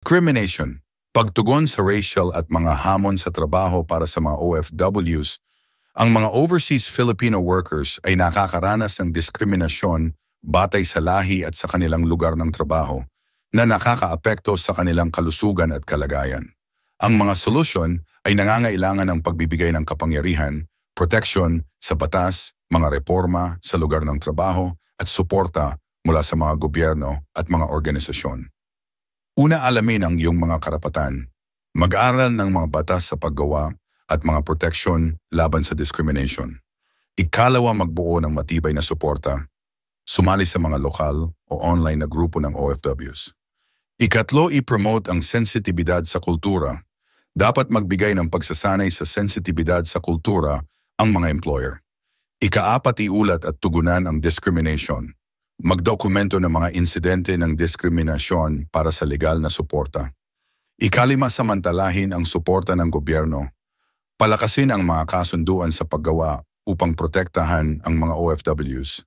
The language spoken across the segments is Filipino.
Discrimination, pagtugon sa racial at mga hamon sa trabaho para sa mga OFWs. Ang mga overseas Filipino workers ay nakakaranas ng diskriminasyon batay sa lahi at sa kanilang lugar ng trabaho na nakakaapekto sa kanilang kalusugan at kalagayan. Ang mga solusyon ay nangangailangan ng pagbibigay ng kapangyarihan, proteksyon sa batas, mga reforma sa lugar ng trabaho at suporta mula sa mga gobyerno at mga organisasyon. Una, alamin ang iyong mga karapatan. Mag-aral ng mga batas sa paggawa at mga proteksyon laban sa discrimination. Ikalawa, magbuo ng matibay na suporta. Sumali sa mga lokal o online na grupo ng OFWs. Ikatlo, i-promote ang sensitibidad sa kultura. Dapat magbigay ng pagsasanay sa sensitibidad sa kultura ang mga employer. Ikaapat, iulat at tugunan ang discrimination. Magdokumento ng mga insidente ng diskriminasyon para sa legal na suporta. Ikalima, samantalahin ang suporta ng gobyerno. Palakasin ang mga kasunduan sa paggawa upang protektahan ang mga OFWs.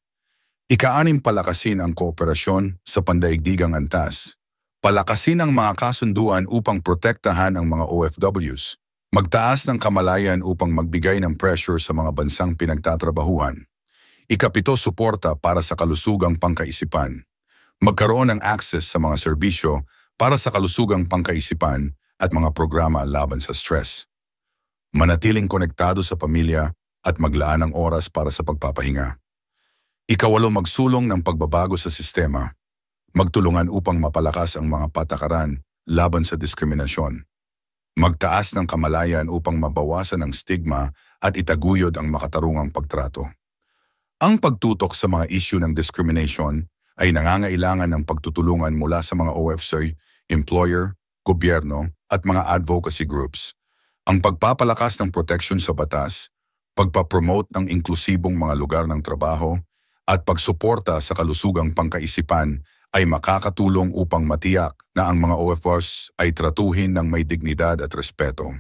Ika-anim, palakasin ang kooperasyon sa pandaigdigang antas. Palakasin ang mga kasunduan upang protektahan ang mga OFWs. Magtaas ng kamalayan upang magbigay ng pressure sa mga bansang pinagtatrabahuhan. Ikapito, suporta para sa kalusugang pangkaisipan. Magkaroon ng access sa mga serbisyo para sa kalusugang pangkaisipan at mga programa laban sa stress. Manatiling konektado sa pamilya at maglaan ng oras para sa pagpapahinga. Ikawalo, magsulong ng pagbabago sa sistema. Magtulungan upang mapalakas ang mga patakaran laban sa diskriminasyon. Magtaas ng kamalayan upang mabawasan ang stigma at itaguyod ang makatarungang pagtrato. Ang pagtutok sa mga issue ng discrimination ay nangangailangan ng pagtutulungan mula sa mga OFC, employer, gobyerno at mga advocacy groups. Ang pagpapalakas ng protection sa batas, pagpapromote ng inklusibong mga lugar ng trabaho, at pagsuporta sa kalusugang pangkaisipan ay makakatulong upang matiyak na ang mga OFWs ay tratuhin ng may dignidad at respeto.